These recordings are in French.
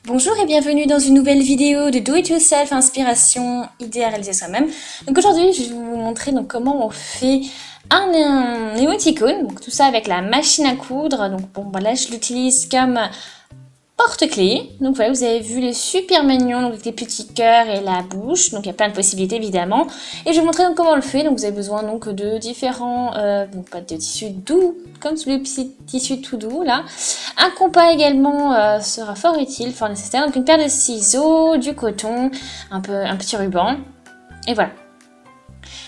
Bonjour et bienvenue dans une nouvelle vidéo de Do It Yourself, inspiration, idée à réaliser soi-même. Donc aujourd'hui, je vais vous montrer donc comment on fait un émoticône, donc tout ça avec la machine à coudre. Donc bon, voilà, je l'utilise comme porte-clés. Donc voilà, vous avez vu les super mignons, donc avec les petits cœurs et la bouche. Donc il y a plein de possibilités évidemment. Et je vais vous montrer donc comment on le fait. Donc vous avez besoin donc de différents donc pas de tissus doux, comme le petit tissu tout doux là. Un compas également sera fort utile, fort nécessaire. Donc une paire de ciseaux, du coton, un petit ruban. Et voilà.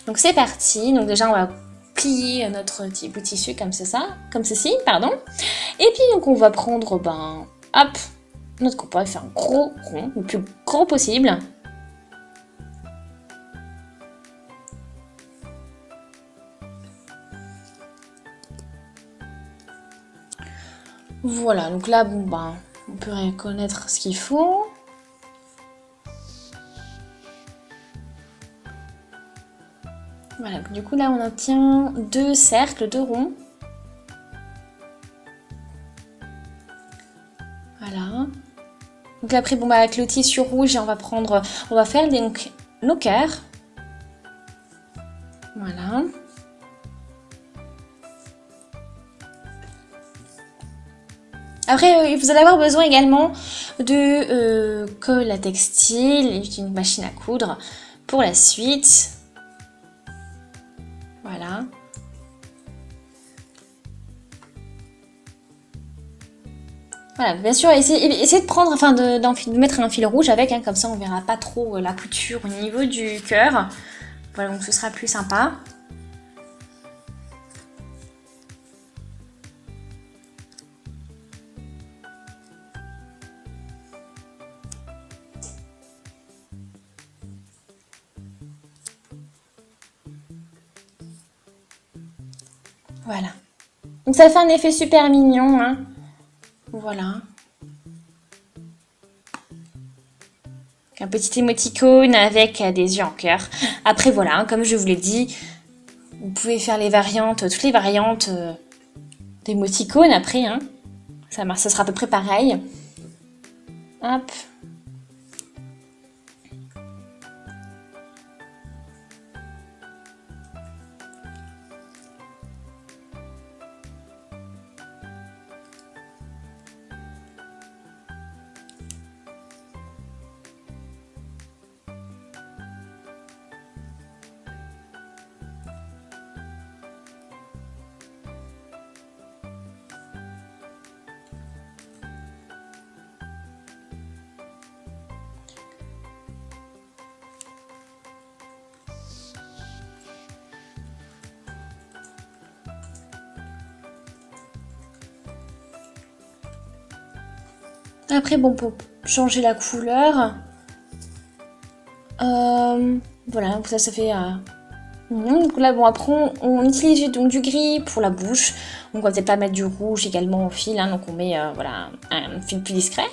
Donc c'est parti. Donc déjà on va plier notre bout de tissu comme ça, comme ceci, pardon. Et puis donc on va prendre hop, notre compas et faire un gros rond, le plus gros possible. Voilà, donc là, on peut reconnaître ce qu'il faut. Voilà, du coup là on obtient deux cercles, deux ronds. Voilà. Donc après, avec le tissu rouge, on va faire nos cœurs. Voilà. Après, vous allez avoir besoin également de colle à textile et d'une machine à coudre pour la suite. Voilà. Voilà, bien sûr, essayez de prendre, de mettre un fil rouge avec, comme ça on verra pas trop la couture au niveau du cœur. Voilà, donc ce sera plus sympa. Voilà. Donc ça fait un effet super mignon, hein. Voilà. Un petit émoticône avec des yeux en cœur. Après voilà, comme je vous l'ai dit, vous pouvez faire toutes les variantes d'émoticônes après, hein. Ça sera à peu près pareil. Hop. Après, pour changer la couleur, voilà, donc ça fait mignon. Donc là, après, on utilise donc du gris pour la bouche. Donc on va peut-être pas mettre du rouge également au fil, hein, donc on met voilà, un fil plus discret.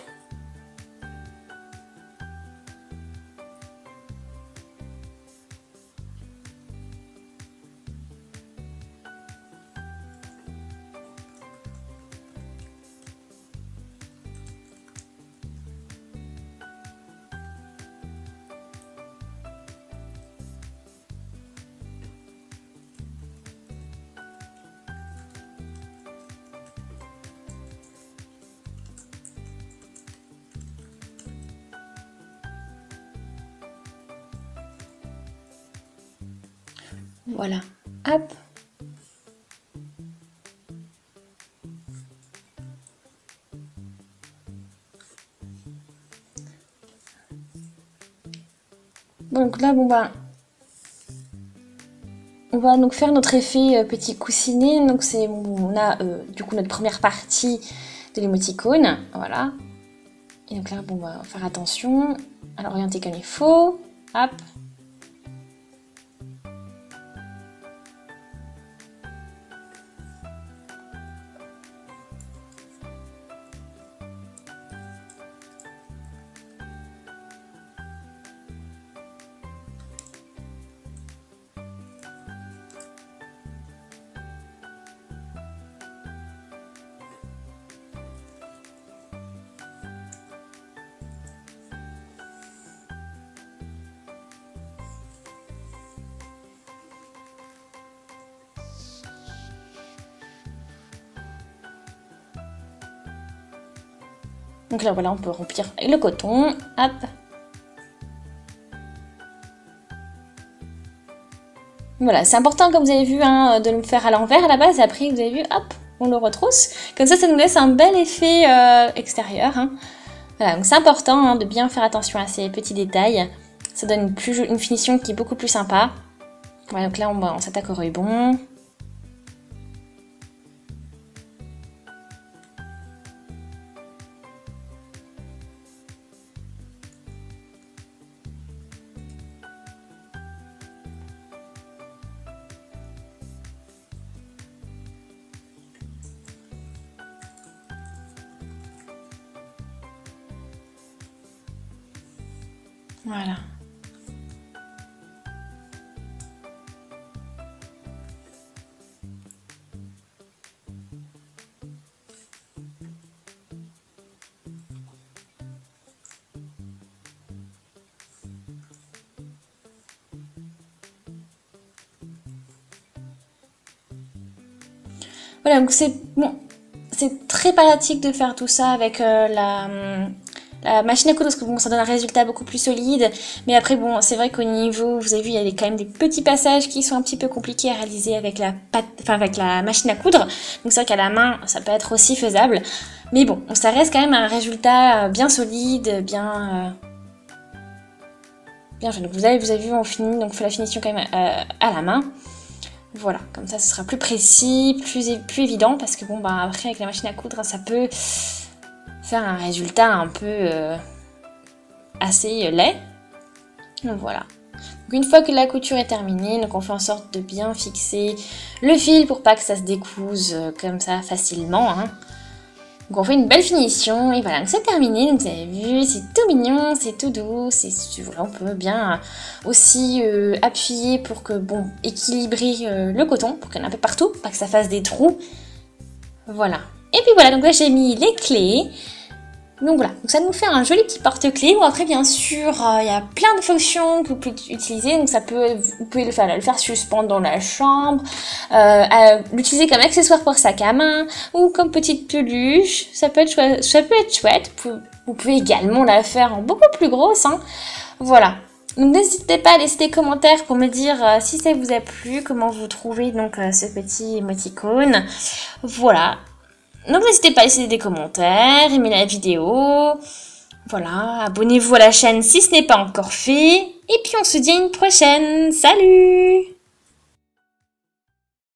Voilà, hop. Donc là, on va donc faire notre effet petit coussinet. Donc on a du coup notre première partie de l'émoticône, voilà. Et donc là, on va faire attention à l'orienter comme il faut. Hop. Donc là voilà, on peut remplir avec le coton, hop. Voilà, c'est important comme vous avez vu hein, de le faire à l'envers à la base et après vous avez vu, hop, on le retrousse. Comme ça nous laisse un bel effet extérieur. Hein. Voilà, donc c'est important hein, de bien faire attention à ces petits détails. Ça donne une finition qui est beaucoup plus sympa. Voilà, donc là on s'attaque au ruban. Voilà. Voilà, donc c'est bon, c'est très pratique de faire tout ça avec la machine à coudre parce que bon, ça donne un résultat beaucoup plus solide. Mais après, bon, c'est vrai qu'au niveau, vous avez vu, il y a quand même des petits passages qui sont un petit peu compliqués à réaliser avec avec la machine à coudre. Donc c'est vrai qu'à la main, ça peut être aussi faisable. Mais bon, ça reste quand même un résultat bien solide, bien jeune. Donc vous avez vu, on finit, donc on fait la finition quand même à la main. Voilà, comme ça, ce sera plus précis, plus évident, parce que bon, bah après avec la machine à coudre, ça peut faire un résultat un peu assez laid. Donc voilà. Donc une fois que la couture est terminée, donc on fait en sorte de bien fixer le fil pour pas que ça se découse comme ça facilement. Hein. Donc on fait une belle finition et voilà, donc c'est terminé. Donc vous avez vu, c'est tout mignon, c'est tout doux, voilà, on peut bien aussi appuyer pour que bon équilibrer le coton, pour qu'il y en ait un peu partout, pas que ça fasse des trous. Voilà. Et puis voilà, donc là j'ai mis les clés. Donc voilà, donc ça nous fait un joli petit porte-clés. Bon après bien sûr, il y a plein de fonctions que vous pouvez utiliser. Donc vous pouvez le faire suspendre dans la chambre, l'utiliser comme accessoire pour sac à main ou comme petite peluche. Ça peut être chouette. Vous pouvez également la faire en beaucoup plus grosse. Hein. Voilà. Donc n'hésitez pas à laisser des commentaires pour me dire si ça vous a plu, comment vous trouvez donc ce petit émoticône. Voilà. Donc n'hésitez pas à laisser des commentaires, aimer la vidéo, voilà, abonnez-vous à la chaîne si ce n'est pas encore fait, et puis on se dit à une prochaine, salut!